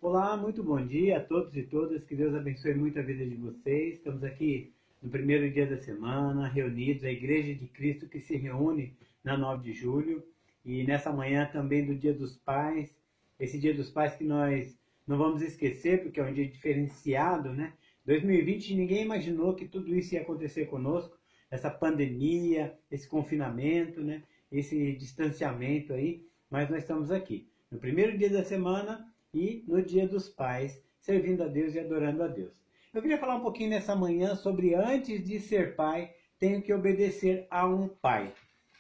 Olá, muito bom dia a todos e todas. Que Deus abençoe muito a vida de vocês. Estamos aqui no primeiro dia da semana, reunidos, a Igreja de Cristo que se reúne na 9 de julho. E nessa manhã também do Dia dos Pais. Esse Dia dos Pais que nós não vamos esquecer, porque é um dia diferenciado, né? 2020 ninguém imaginou que tudo isso ia acontecer conosco. Essa pandemia, esse confinamento, né? Esse distanciamento aí. Mas nós estamos aqui no primeiro dia da semana e no Dia dos Pais, servindo a Deus e adorando a Deus. Eu queria falar um pouquinho nessa manhã sobre antes de ser pai, tenho que obedecer a um pai.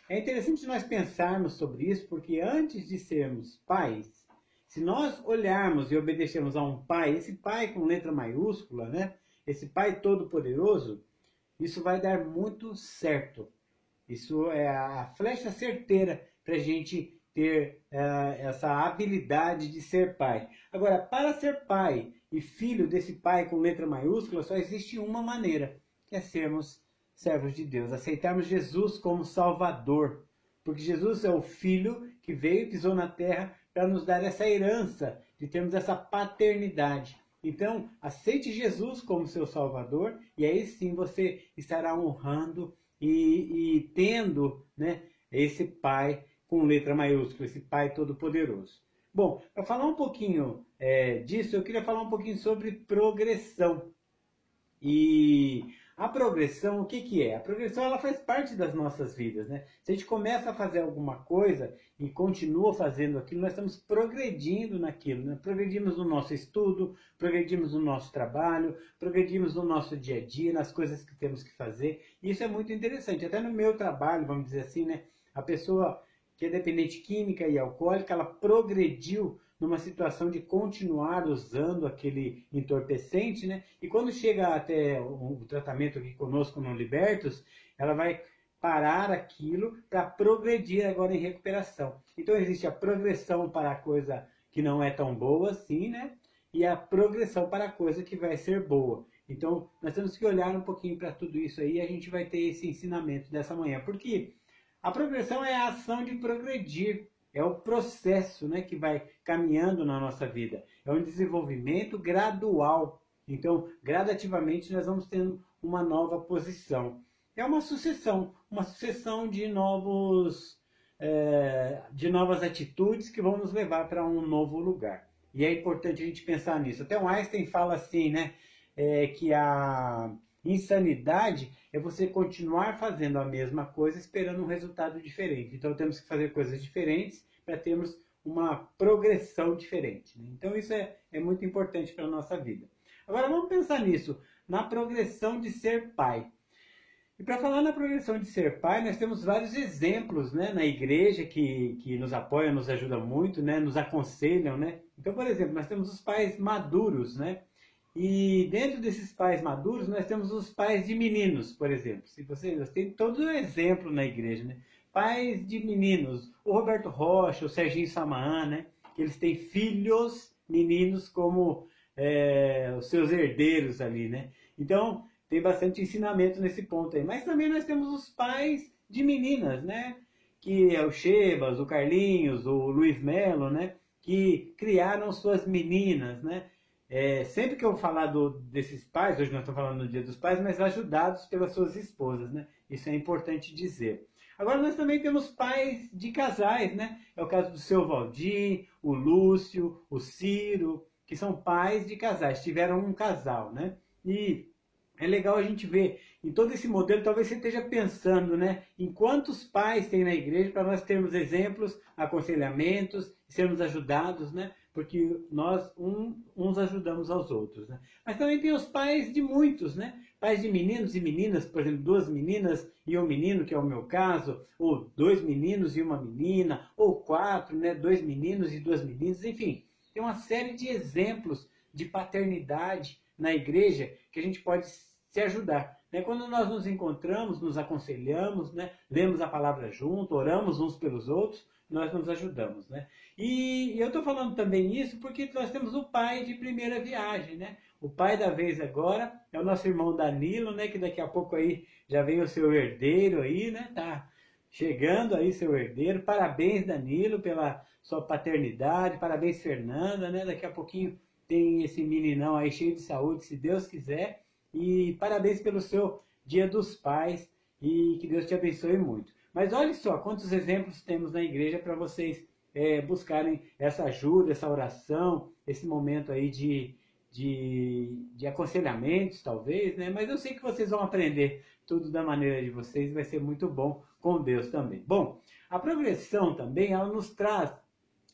É interessante nós pensarmos sobre isso, porque antes de sermos pais, se nós olharmos e obedecermos a um pai, esse pai com letra maiúscula, né? Esse pai todo-poderoso, isso vai dar muito certo. Isso é a flecha certeira para a gente ter essa habilidade de ser pai. Agora, para ser pai e filho desse pai com letra maiúscula, só existe uma maneira, que é sermos servos de Deus, aceitarmos Jesus como Salvador. Porque Jesus é o Filho que veio e pisou na terra para nos dar essa herança, de termos essa paternidade. Então, aceite Jesus como seu Salvador, e aí sim você estará honrando e tendo, né, esse Pai com letra maiúscula, esse Pai Todo-Poderoso. Bom, para falar um pouquinho disso, eu queria falar um pouquinho sobre progressão. E a progressão, o que que é? A progressão, ela faz parte das nossas vidas, né? Se a gente começa a fazer alguma coisa e continua fazendo aquilo, nós estamos progredindo naquilo, né? Progredimos no nosso estudo, progredimos no nosso trabalho, progredimos no nosso dia a dia, nas coisas que temos que fazer. E isso é muito interessante. Até no meu trabalho, vamos dizer assim, né? A pessoa que é dependente química e alcoólica, ela progrediu numa situação de continuar usando aquele entorpecente, né? E quando chega até o tratamento aqui conosco no Libertos, ela vai parar aquilo para progredir agora em recuperação. Então existe a progressão para a coisa que não é tão boa assim, né? E a progressão para a coisa que vai ser boa. Então nós temos que olhar um pouquinho para tudo isso aí e a gente vai ter esse ensinamento dessa manhã. Porque a progressão é a ação de progredir, é o processo, né, que vai caminhando na nossa vida. É um desenvolvimento gradual. Então, gradativamente, nós vamos tendo uma nova posição. É uma sucessão de novas atitudes que vão nos levar para um novo lugar. E é importante a gente pensar nisso. Até o Einstein fala assim, né, que a insanidade é você continuar fazendo a mesma coisa esperando um resultado diferente. Então temos que fazer coisas diferentes para termos uma progressão diferente, né? Então isso é muito importante para a nossa vida. Agora vamos pensar nisso, na progressão de ser pai. E para falar na progressão de ser pai, nós temos vários exemplos, né, na igreja que nos apoiam, nos ajudam muito, né, nos aconselham, né? Então, por exemplo, nós temos os pais maduros, né? E dentro desses pais maduros, nós temos os pais de meninos, por exemplo. Se vocês têm todo um exemplo na igreja, né? Pais de meninos, o Roberto Rocha, o Serginho Samaã, né? Que eles têm filhos meninos como os seus herdeiros ali, né? Então, tem bastante ensinamento nesse ponto aí. Mas também nós temos os pais de meninas, né? Que é o Chebas, o Carlinhos, o Luiz Melo, né? Que criaram suas meninas, né? Sempre que eu falar desses pais, hoje nós estamos falando no Dia dos Pais, mas ajudados pelas suas esposas, né? Isso é importante dizer. Agora nós também temos pais de casais, né? É o caso do seu Valdir, o Lúcio, o Ciro, que são pais de casais, tiveram um casal, né? E é legal a gente ver em todo esse modelo, talvez você esteja pensando, né? Em quantos pais tem na igreja para nós termos exemplos, aconselhamentos, sermos ajudados, né? Porque nós uns ajudamos aos outros, né? Mas também tem os pais de muitos, né? Pais de meninos e meninas, por exemplo, duas meninas e um menino, que é o meu caso, ou dois meninos e uma menina, ou quatro, né? Dois meninos e duas meninas, enfim. Tem uma série de exemplos de paternidade na igreja que a gente pode se ajudar, né? Quando nós nos encontramos, nos aconselhamos, né? Lemos a palavra junto, oramos uns pelos outros, nós nos ajudamos, né? E eu estou falando também isso porque nós temos o pai de primeira viagem, né? O pai da vez agora é o nosso irmão Danilo, né? Que daqui a pouco aí já vem o seu herdeiro aí, né? Tá chegando aí seu herdeiro. Parabéns, Danilo, pela sua paternidade. Parabéns, Fernanda, né? Daqui a pouquinho tem esse meninão aí cheio de saúde, se Deus quiser. E parabéns pelo seu Dia dos Pais e que Deus te abençoe muito. Mas olha só quantos exemplos temos na igreja para vocês buscarem essa ajuda, essa oração, esse momento aí de aconselhamentos, talvez, né? Mas eu sei que vocês vão aprender tudo da maneira de vocês, vai ser muito bom com Deus também. Bom, a progressão também, ela nos traz,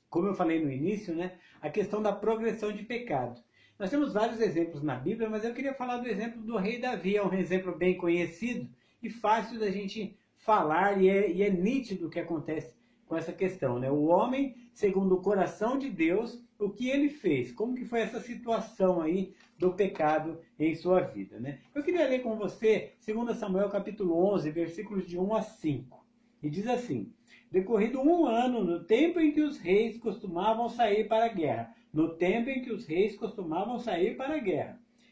como eu falei no início, né? A questão da progressão de pecado. Nós temos vários exemplos na Bíblia, mas eu queria falar do exemplo do rei Davi, é um exemplo bem conhecido e fácil da gente falar, e é nítido o que acontece com essa questão, né? O homem, segundo o coração de Deus, o que ele fez, como que foi essa situação aí do pecado em sua vida, né? Eu queria ler com você 2 Samuel capítulo 11, versículos de 1 a 5, e diz assim: decorrido 1 ano, no tempo em que os reis costumavam sair para a guerra,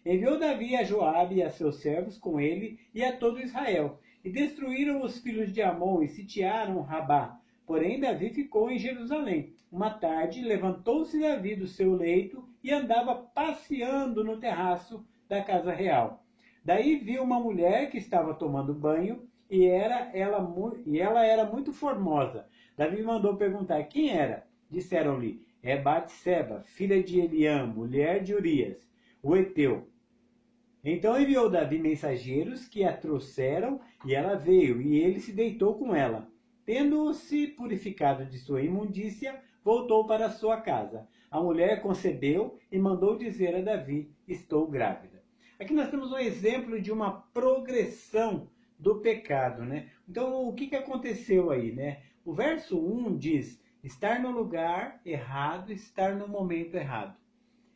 enviou Davi a Joabe e a seus servos com ele e a todo Israel, e destruíram os filhos de Amon e sitiaram Rabá. Porém, Davi ficou em Jerusalém. Uma tarde, levantou-se Davi do seu leito e andava passeando no terraço da casa real. Daí viu uma mulher que estava tomando banho e ela era muito formosa. Davi mandou perguntar quem era. Disseram-lhe: é Batseba, filha de Eliam, mulher de Urias, o heteu. Então enviou Davi mensageiros que a trouxeram, e ela veio, e ele se deitou com ela. Tendo-se purificado de sua imundícia, voltou para sua casa. A mulher concebeu e mandou dizer a Davi: estou grávida. Aqui nós temos um exemplo de uma progressão do pecado, né? Então, o que aconteceu aí, né? O verso 1 diz: estar no lugar errado, estar no momento errado.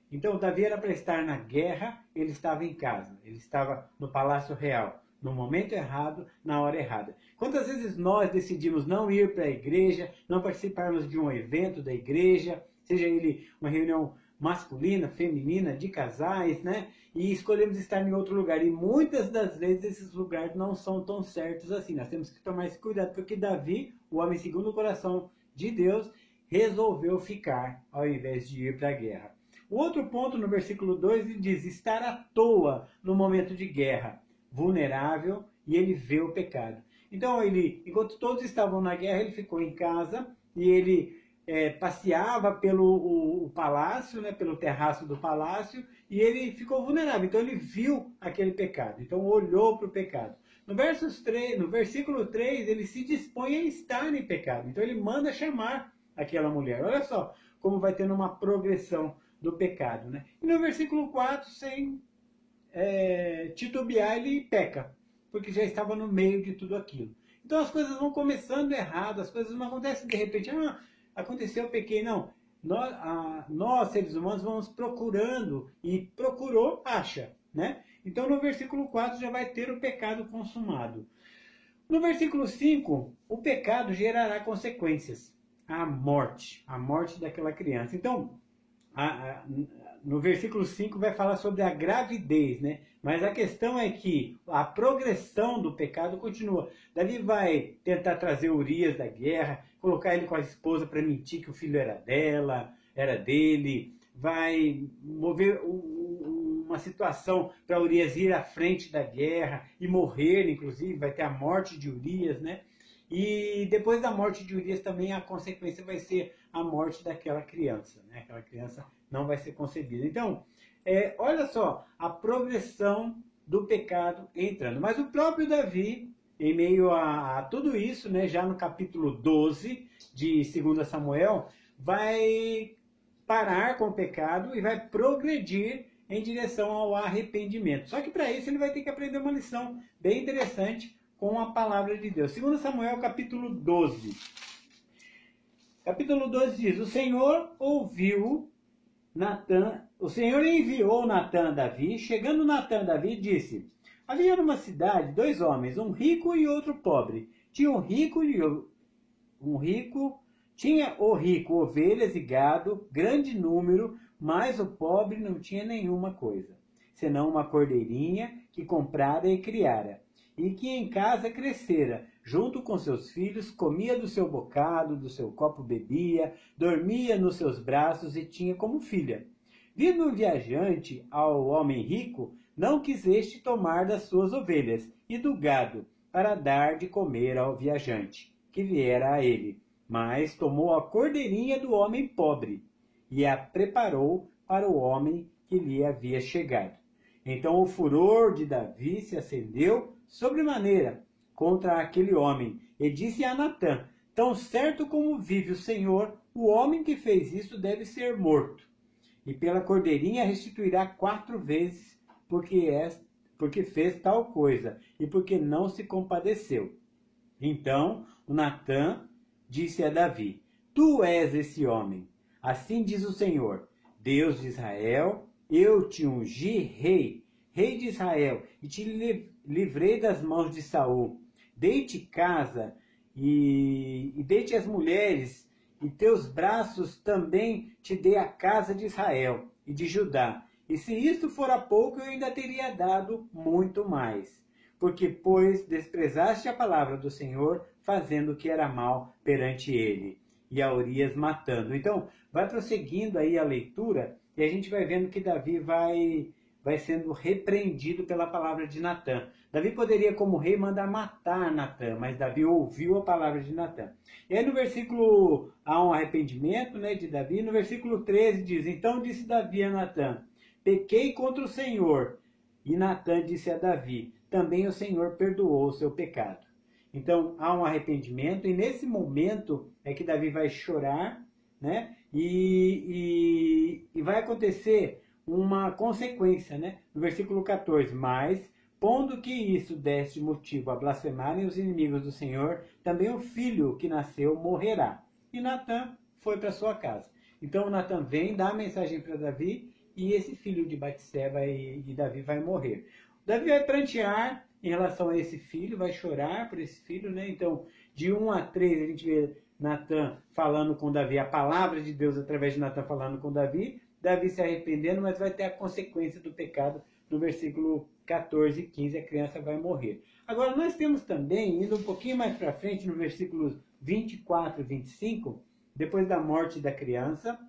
Então, Davi era para estar na guerra, ele estava em casa, ele estava no palácio real, no momento errado, na hora errada. Quantas vezes nós decidimos não ir para a igreja, não participarmos de um evento da igreja, seja ele uma reunião masculina, feminina, de casais, né? E escolhemos estar em outro lugar. E muitas das vezes esses lugares não são tão certos assim. Nós temos que tomar esse cuidado, porque Davi, o homem segundo o coração de Deus, resolveu ficar ao invés de ir para a guerra. O outro ponto no versículo 2 ele diz: estar à toa no momento de guerra, vulnerável, e ele vê o pecado. Então, enquanto todos estavam na guerra, ele ficou em casa e ele passeava pelo palácio, né, pelo terraço do palácio, e ele ficou vulnerável. Então, ele viu aquele pecado. Então, olhou para o pecado. No versículo 3, ele se dispõe a estar em pecado. Então, ele manda chamar aquela mulher. Olha só como vai tendo uma progressão do pecado, né? E no versículo 4, sem titubear, ele peca, porque já estava no meio de tudo aquilo. Então as coisas vão começando errado, as coisas não acontecem de repente, aconteceu, eu pequei, não. Nós, seres humanos, vamos procurando, e procurou, acha, né? Então no versículo 4 já vai ter o pecado consumado. No versículo 5, o pecado gerará consequências, a morte daquela criança. Então, no versículo 5 vai falar sobre a gravidez, né? Mas a questão é que a progressão do pecado continua. Davi vai tentar trazer Urias da guerra, colocar ele com a esposa para mentir que o filho era dele, vai mover uma situação para Urias ir à frente da guerra e morrer, inclusive, vai ter a morte de Urias, né? E depois da morte de Urias também a consequência vai ser a morte daquela criança, né? Aquela criança não vai ser concebida. Então, olha só a progressão do pecado entrando. Mas o próprio Davi, em meio a tudo isso, né, já no capítulo 12 de 2 Samuel, vai parar com o pecado e vai progredir em direção ao arrependimento. Só que para isso ele vai ter que aprender uma lição bem interessante com a palavra de Deus. 2 Samuel capítulo 12. Capítulo 12 diz: o Senhor enviou Natã a Davi. Chegando Natã a Davi, disse: havia numa cidade 2 homens, um rico e outro pobre. Tinha o rico ovelhas e gado, grande número, mas o pobre não tinha nenhuma coisa, senão uma cordeirinha que comprara e criara, e que em casa crescera, junto com seus filhos, comia do seu bocado, do seu copo bebia, dormia nos seus braços e tinha como filha. Vindo um viajante ao homem rico, não quiseste tomar das suas ovelhas e do gado, para dar de comer ao viajante, que viera a ele. Mas tomou a cordeirinha do homem pobre, e a preparou para o homem que lhe havia chegado. Então o furor de Davi se acendeu sobremaneira contra aquele homem, e disse a Natã: tão certo como vive o Senhor, o homem que fez isso deve ser morto. E pela cordeirinha restituirá 4 vezes, porque fez tal coisa, e porque não se compadeceu. Então o Natã disse a Davi: tu és esse homem. Assim diz o Senhor, Deus de Israel: eu te ungi rei de Israel, e te livrei das mãos de Saul. Dei-te casa e dei-te as mulheres, e teus braços também te dei a casa de Israel e de Judá. E se isto fora pouco, eu ainda teria dado muito mais. Porque, pois, desprezaste a palavra do Senhor, fazendo o que era mal perante ele. E a Urias matando. Então, vai prosseguindo aí a leitura, e a gente vai vendo que Davi vai sendo repreendido pela palavra de Natã. Davi poderia, como rei, mandar matar Natã, mas Davi ouviu a palavra de Natã. E aí no versículo, há um arrependimento, né, de Davi. No versículo 13 diz: então disse Davi a Natã: pequei contra o Senhor. E Natã disse a Davi: também o Senhor perdoou o seu pecado. Então há um arrependimento, e nesse momento é que Davi vai chorar, né, e vai acontecer uma consequência, né? No versículo 14, mas, pondo que isso deste motivo a blasfemarem os inimigos do Senhor, também o filho que nasceu morrerá. E Natã foi para sua casa. Então Natã vem, dá a mensagem para Davi, e esse filho de Batseba e Davi vai morrer. Davi vai prantear em relação a esse filho, vai chorar por esse filho, né? Então, de 1 a 3, a gente vê Natã falando com Davi, a palavra de Deus através de Natã falando com Davi, Davi se arrependendo, mas vai ter a consequência do pecado no versículo 14 e 15, a criança vai morrer. Agora, nós temos também, indo um pouquinho mais para frente, no versículos 24 e 25, depois da morte da criança,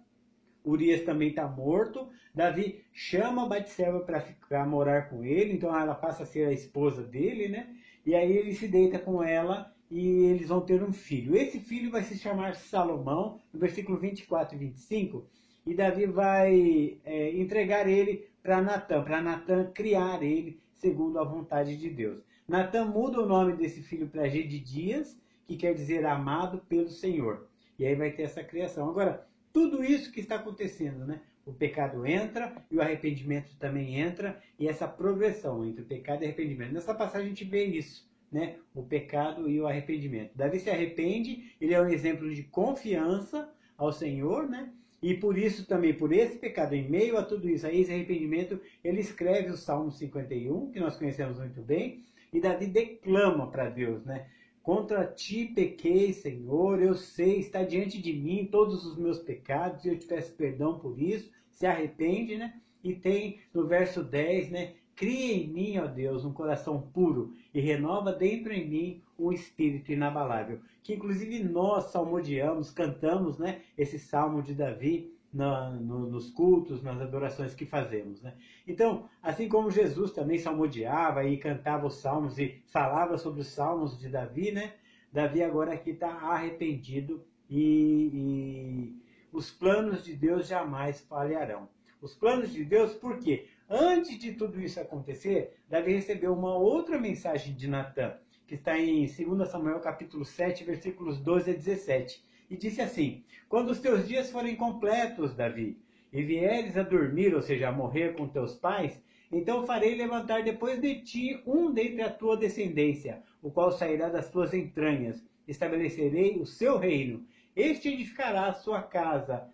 Urias também está morto, Davi chama Batseba para ficar morar com ele, então ela passa a ser a esposa dele, né? E aí ele se deita com ela e eles vão ter um filho. Esse filho vai se chamar Salomão, no versículo 24 e 25, e Davi vai entregar ele para Natã criar ele segundo a vontade de Deus. Natã muda o nome desse filho para Gedidias, que quer dizer amado pelo Senhor. E aí vai ter essa criação. Agora, tudo isso que está acontecendo, né? O pecado entra e o arrependimento também entra, e essa progressão entre o pecado e o arrependimento. Nessa passagem a gente vê isso, né? O pecado e o arrependimento. Davi se arrepende, ele é um exemplo de confiança ao Senhor, né? E por isso também, por esse pecado, em meio a tudo isso, a esse arrependimento, ele escreve o Salmo 51, que nós conhecemos muito bem, e Davi declama para Deus, né? Contra ti pequei, Senhor, eu sei, está diante de mim todos os meus pecados, e eu te peço perdão por isso. Se arrepende, né? E tem no verso 10, né? Cria em mim, ó Deus, um coração puro e renova dentro em mim um espírito inabalável. Que inclusive nós salmodiamos, cantamos, né, esse salmo de Davi nos cultos, nas adorações que fazemos, né? Então, assim como Jesus também salmodiava e cantava os salmos e falava sobre os salmos de Davi, né? Davi agora aqui está arrependido e os planos de Deus jamais falharão. Os planos de Deus, por quê? Antes de tudo isso acontecer, Davi recebeu uma outra mensagem de Natã, que está em 2 Samuel capítulo 7, versículos 12 a 17. E disse assim: quando os teus dias forem completos, Davi, e vieres a dormir, ou seja, a morrer com teus pais, então farei levantar depois de ti um dentre a tua descendência, o qual sairá das tuas entranhas. Estabelecerei o seu reino. Este edificará a sua casa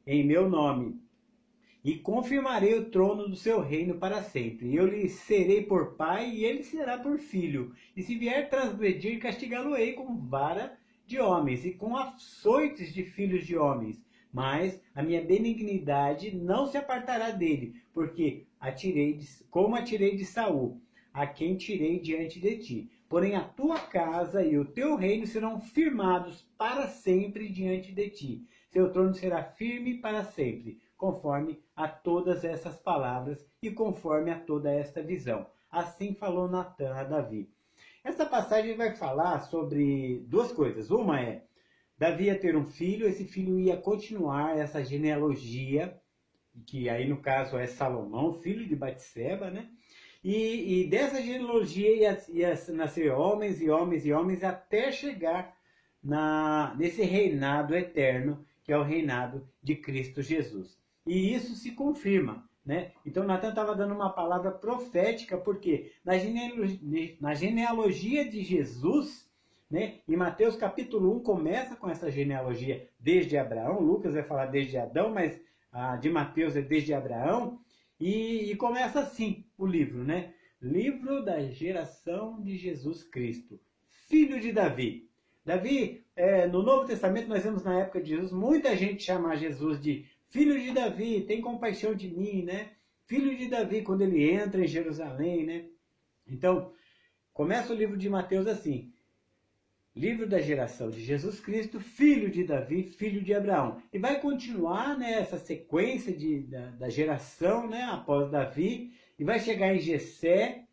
em meu nome, e confirmarei o trono do seu reino para sempre. E eu lhe serei por pai, e ele será por filho. E se vier transgredir, castigá-lo-ei com vara de homens, e com açoites de filhos de homens. Mas a minha benignidade não se apartará dele, porque como atirei de Saul, a quem tirei diante de ti. Porém a tua casa e o teu reino serão firmados para sempre diante de ti. Seu trono será firme para sempre. conforme a todas essas palavras e conforme a toda esta visão. Assim falou Natan a Davi. Essa passagem vai falar sobre duas coisas. Uma é, Davi ia ter um filho, esse filho ia continuar essa genealogia, que aí no caso é Salomão, filho de Batseba, né? E dessa genealogia ia nascer homens e homens e homens até chegar nesse reinado eterno, que é o reinado de Cristo Jesus. E isso se confirma, né? Então Natan estava dando uma palavra profética, porque na genealogia de Jesus, né? Em Mateus capítulo 1 começa com essa genealogia desde Abraão, Lucas vai falar desde Adão, mas a de Mateus é desde Abraão, e começa assim o livro, né? Livro da geração de Jesus Cristo, filho de Davi. Davi, no Novo Testamento nós vemos na época de Jesus muita gente chamar Jesus de filho de Davi, tem compaixão de mim, né? Filho de Davi, quando ele entra em Jerusalém, né? Então, começa o livro de Mateus assim. Livro da geração de Jesus Cristo, filho de Davi, filho de Abraão. E vai continuar, né, essa sequência da geração, né, após Davi, e vai chegar em Jessé,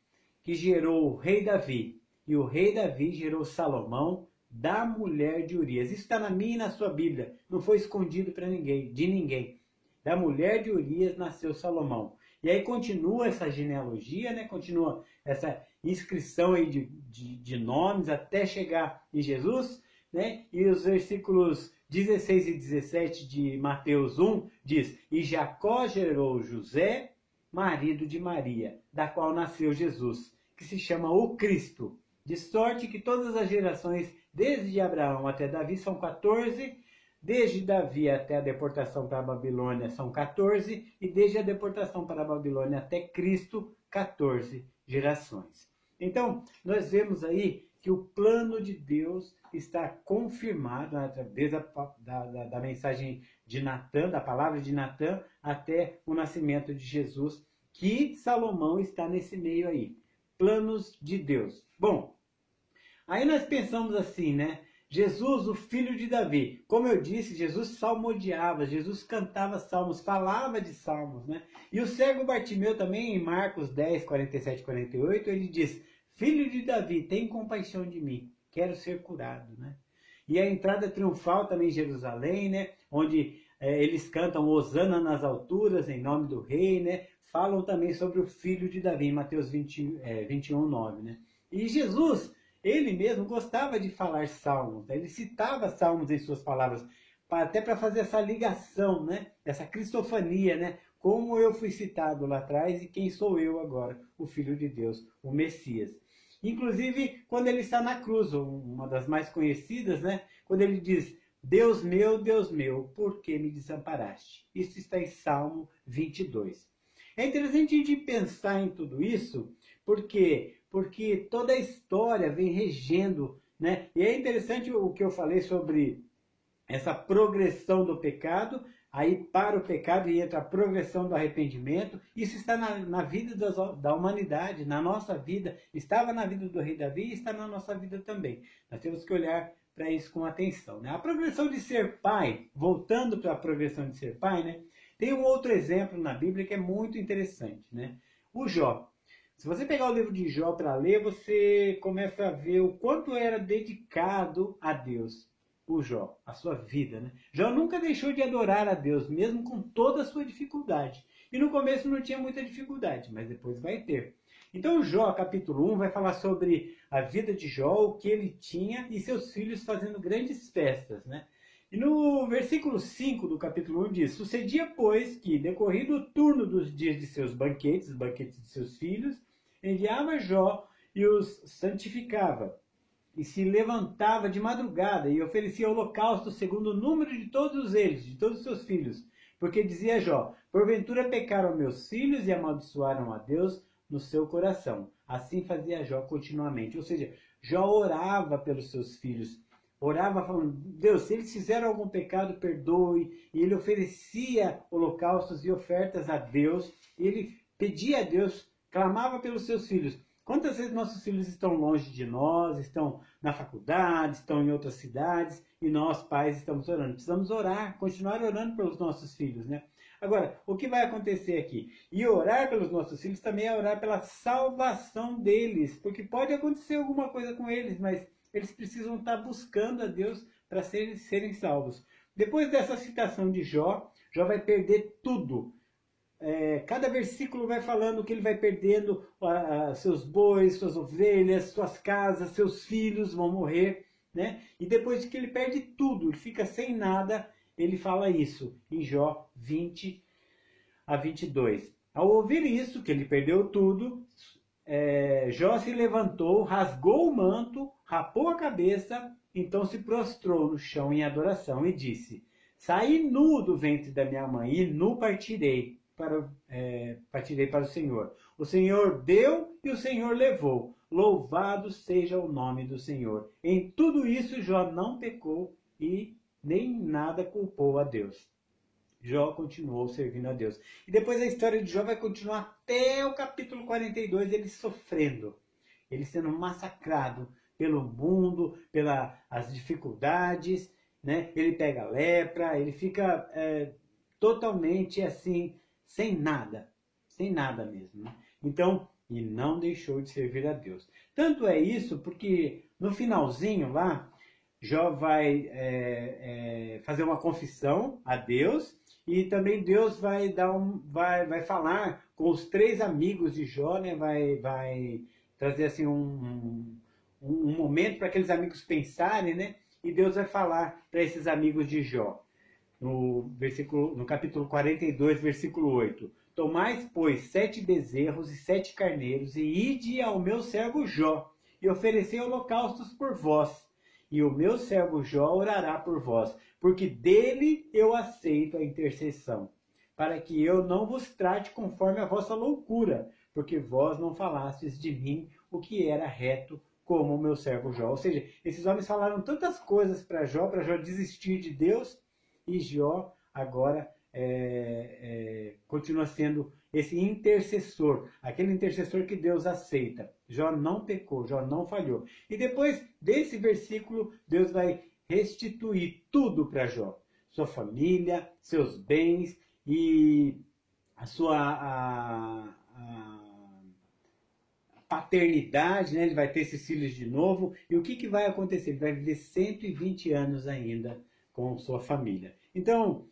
que gerou o rei Davi. E o rei Davi gerou Salomão, da mulher de Urias. Isso está na minha e na sua Bíblia. Não foi escondido para ninguém, de ninguém. Da mulher de Urias nasceu Salomão. E aí continua essa genealogia, né? Continua essa inscrição aí de nomes até chegar em Jesus, né? E os versículos 16 e 17 de Mateus 1 diz: E Jacó gerou José, marido de Maria, da qual nasceu Jesus, que se chama o Cristo. De sorte que todas as gerações, desde Abraão até Davi, são 14, desde Davi até a deportação para a Babilônia são 14, e desde a deportação para a Babilônia até Cristo, 14 gerações. Então, nós vemos aí que o plano de Deus está confirmado através da mensagem de Natan, da palavra de Natan, até o nascimento de Jesus, que Salomão está nesse meio aí. Planos de Deus. Bom, aí nós pensamos assim, né? Jesus, o filho de Davi. Como eu disse, Jesus salmodiava, Jesus cantava salmos, falava de salmos, né? E o cego Bartimeu também, em Marcos 10, 47 e 48, ele diz: Filho de Davi, tem compaixão de mim, quero ser curado, né? E a entrada triunfal também em Jerusalém, né? Onde eles cantam Hosana nas alturas, em nome do rei, né? Falam também sobre o filho de Davi, em Mateus 21, 9, né? E Jesus, ele mesmo gostava de falar salmos, né? Ele citava salmos em suas palavras, até para fazer essa ligação, né? Essa cristofania, né? Como eu fui citado lá atrás e quem sou eu agora? O Filho de Deus, o Messias. Inclusive, quando ele está na cruz, uma das mais conhecidas, né? Quando ele diz: Deus meu, por que me desamparaste? Isso está em Salmo 22. É interessante a gente pensar em tudo isso, porque toda a história vem regendo, né? E é interessante o que eu falei sobre essa progressão do pecado, aí para o pecado e entra a progressão do arrependimento. Isso está na vida da humanidade, na nossa vida. Estava na vida do rei Davi e está na nossa vida também. Nós temos que olhar para isso com atenção, né? A progressão de ser pai, voltando para a progressão de ser pai, né? Tem um outro exemplo na Bíblia que é muito interessante, né? O Jó. Se você pegar o livro de Jó para ler, você começa a ver o quanto era dedicado a Deus, o Jó, a sua vida, né? Jó nunca deixou de adorar a Deus, mesmo com toda a sua dificuldade. E no começo não tinha muita dificuldade, mas depois vai ter. Então Jó, capítulo 1, vai falar sobre a vida de Jó, o que ele tinha e seus filhos fazendo grandes festas, né? E no versículo 5 do capítulo 1 diz: Sucedia, pois, que, decorrido o turno dos dias de seus banquetes, os banquetes de seus filhos, enviava Jó e os santificava, e se levantava de madrugada e oferecia holocausto segundo o número de todos eles, de todos os seus filhos. Porque dizia Jó: Porventura pecaram meus filhos e amaldiçoaram a Deus no seu coração. Assim fazia Jó continuamente. Ou seja, Jó orava pelos seus filhos. Orava falando: Deus, se eles fizeram algum pecado, perdoe. E ele oferecia holocaustos e ofertas a Deus. E ele pedia a Deus, clamava pelos seus filhos. Quantas vezes nossos filhos estão longe de nós, estão na faculdade, estão em outras cidades, e nós, pais, estamos orando. Precisamos orar, continuar orando pelos nossos filhos, né? Agora, o que vai acontecer aqui? E orar pelos nossos filhos também é orar pela salvação deles, porque pode acontecer alguma coisa com eles, mas eles precisam estar buscando a Deus para serem salvos. Depois dessa citação de Jó, Jó vai perder tudo. Cada versículo vai falando que ele vai perdendo seus bois, suas ovelhas, suas casas, seus filhos vão morrer, né? E depois que ele perde tudo, ele fica sem nada, ele fala isso em Jó 20 a 22. Ao ouvir isso, que ele perdeu tudo, Jó se levantou, rasgou o manto, rapou a cabeça, então se prostrou no chão em adoração e disse: saí nu do ventre da minha mãe e nu partirei para o Senhor. O Senhor deu e o Senhor levou. Louvado seja o nome do Senhor. Em tudo isso Jó não pecou e nem nada culpou a Deus. Jó continuou servindo a Deus. E depois a história de Jó vai continuar até o capítulo 42, ele sofrendo, ele sendo massacrado pelo mundo, pelas dificuldades, né? Ele pega lepra, ele fica totalmente assim, sem nada mesmo, né? Então, e não deixou de servir a Deus. Tanto é isso porque no finalzinho lá, Jó vai fazer uma confissão a Deus e também Deus vai falar com os 3 amigos de Jó, né? Vai trazer assim um momento para aqueles amigos pensarem, né? E Deus vai falar para esses amigos de Jó. No capítulo 42, versículo 8. Tomais, pois, 7 bezerros e 7 carneiros, e ide ao meu servo Jó, e oferecei holocaustos por vós. E o meu servo Jó orará por vós, porque dele eu aceito a intercessão, para que eu não vos trate conforme a vossa loucura, porque vós não falastes de mim o que era reto, como o meu servo Jó. Ou seja, esses homens falaram tantas coisas para Jó desistir de Deus, e Jó agora continua sendo esse intercessor, aquele intercessor que Deus aceita. Jó não pecou, Jó não falhou. E depois desse versículo, Deus vai restituir tudo para Jó. Sua família, seus bens e a sua paternidade, né? Ele vai ter esses filhos de novo. E o que vai acontecer? Ele vai viver 120 anos ainda com sua família. Então,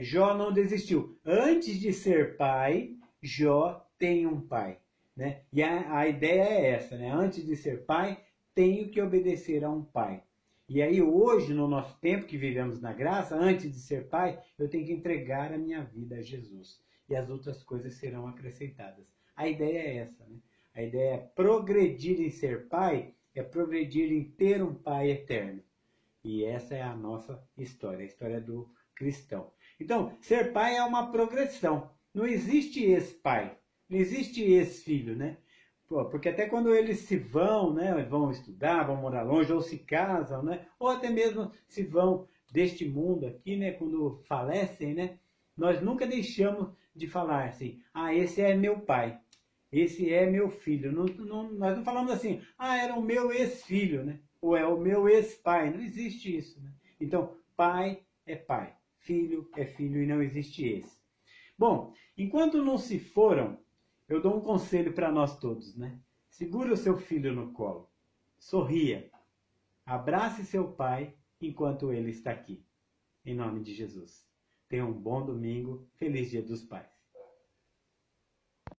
Jó não desistiu. Antes de ser pai, Jó tem um pai, né? E a ideia é essa, né? Antes de ser pai, tenho que obedecer a um pai. E aí hoje, no nosso tempo que vivemos na graça, antes de ser pai, eu tenho que entregar a minha vida a Jesus. E as outras coisas serão acrescentadas. A ideia é essa, né? A ideia é progredir em ser pai, é progredir em ter um pai eterno. E essa é a nossa história, a história do cristão. Então, ser pai é uma progressão. Não existe ex-pai, não existe ex-filho, né? Porque até quando eles se vão, né, vão estudar, vão morar longe, ou se casam, né, ou até mesmo se vão deste mundo aqui, né, quando falecem, né, nós nunca deixamos de falar assim: esse é meu pai, esse é meu filho. Nós não falamos assim: era o meu ex-filho, né, ou é o meu ex-pai. Não existe isso, né? Então, pai é pai, filho é filho e não existe ex. Bom, enquanto não se foram, eu dou um conselho para nós todos, né? Segura o seu filho no colo, sorria, abrace seu pai enquanto ele está aqui. Em nome de Jesus. Tenha um bom domingo, feliz Dia dos Pais.